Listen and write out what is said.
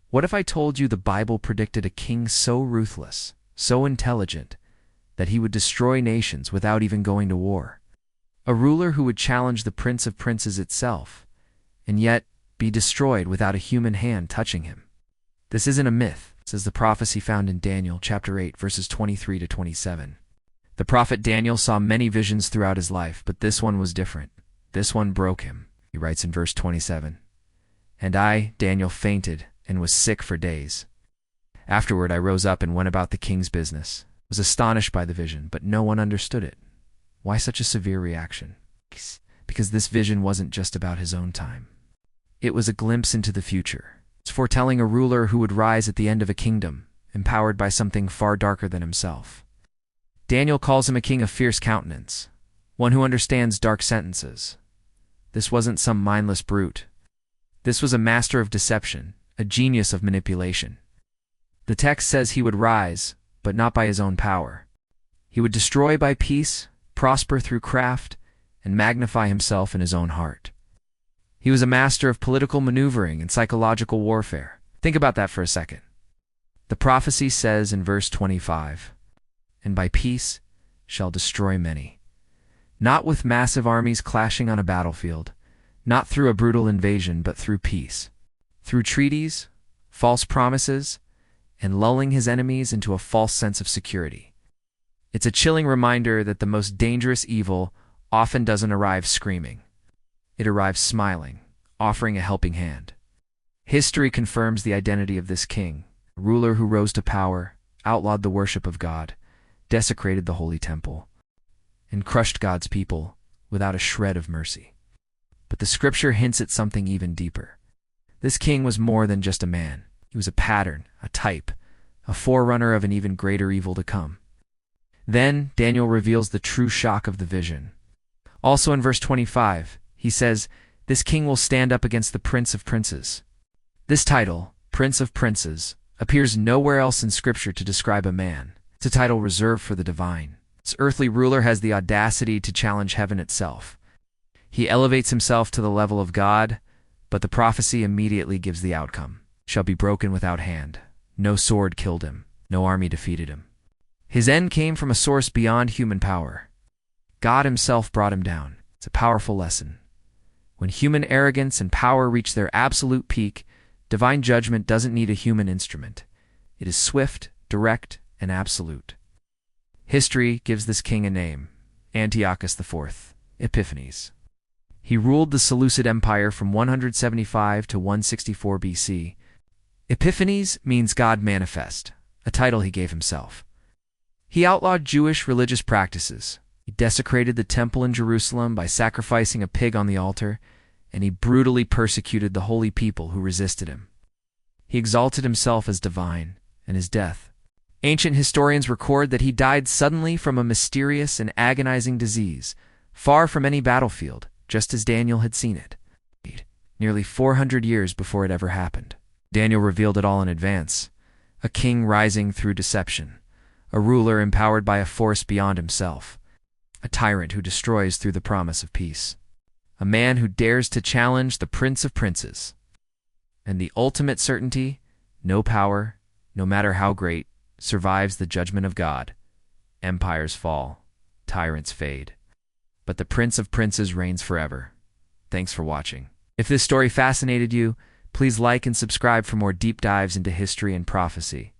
What if I told you the Bible predicted a king so ruthless, so intelligent, that he would destroy nations without even going to war? A ruler who would challenge the Prince of Princes itself, and yet be destroyed without a human hand touching him. This isn't a myth, says the prophecy found in Daniel chapter 8, verses 23 to 27. The prophet Daniel saw many visions throughout his life, but this one was different. This one broke him. He writes in verse 27, "And I, Daniel, fainted and was sick for days. Afterward I rose up and went about the king's business, was astonished by the vision, but no one understood it." Why such a severe reaction? Because this vision wasn't just about his own time. It was a glimpse into the future. It's foretelling a ruler who would rise at the end of a kingdom, empowered by something far darker than himself. Daniel calls him a king of fierce countenance, one who understands dark sentences. This wasn't some mindless brute. This was a master of deception, a genius of manipulation. The text says he would rise, but not by his own power. He would destroy by peace, prosper through craft, and magnify himself in his own heart. He was a master of political maneuvering and psychological warfare. Think about that for a second. The prophecy says in verse 25, "And by peace shall destroy many." Not with massive armies clashing on a battlefield, not through a brutal invasion, but through peace. Through treaties, false promises, and lulling his enemies into a false sense of security. It's a chilling reminder that the most dangerous evil often doesn't arrive screaming. It arrives smiling, offering a helping hand. History confirms the identity of this king, a ruler who rose to power, outlawed the worship of God, desecrated the holy temple, and crushed God's people without a shred of mercy. But the scripture hints at something even deeper. This king was more than just a man. He was a pattern, a type, a forerunner of an even greater evil to come. Then Daniel reveals the true shock of the vision. Also in verse 25, he says, "This king will stand up against the Prince of Princes." This title, Prince of Princes, appears nowhere else in Scripture to describe a man. It's a title reserved for the divine. This earthly ruler has the audacity to challenge heaven itself. He elevates himself to the level of God, but the prophecy immediately gives the outcome. "Shall be broken without hand. No sword killed him. No army defeated him." His end came from a source beyond human power. God himself brought him down. It's a powerful lesson. When human arrogance and power reach their absolute peak, divine judgment doesn't need a human instrument. It is swift, direct, and absolute. History gives this king a name, Antiochus IV Epiphanes. He ruled the Seleucid Empire from 175 to 164 BC. Epiphanes means God manifest, a title he gave himself. He outlawed Jewish religious practices. He desecrated the temple in Jerusalem by sacrificing a pig on the altar, and he brutally persecuted the holy people who resisted him. He exalted himself as divine, and his death. Ancient historians record that he died suddenly from a mysterious and agonizing disease, far from any battlefield, just as Daniel had seen it, nearly 400 years before it ever happened. Daniel revealed it all in advance, a king rising through deception, a ruler empowered by a force beyond himself, a tyrant who destroys through the promise of peace, a man who dares to challenge the Prince of Princes. And the ultimate certainty, no power, no matter how great, survives the judgment of God. Empires fall, tyrants fade, but the Prince of Princes reigns forever. Thanks for watching. If this story fascinated you, please like and subscribe for more deep dives into history and prophecy.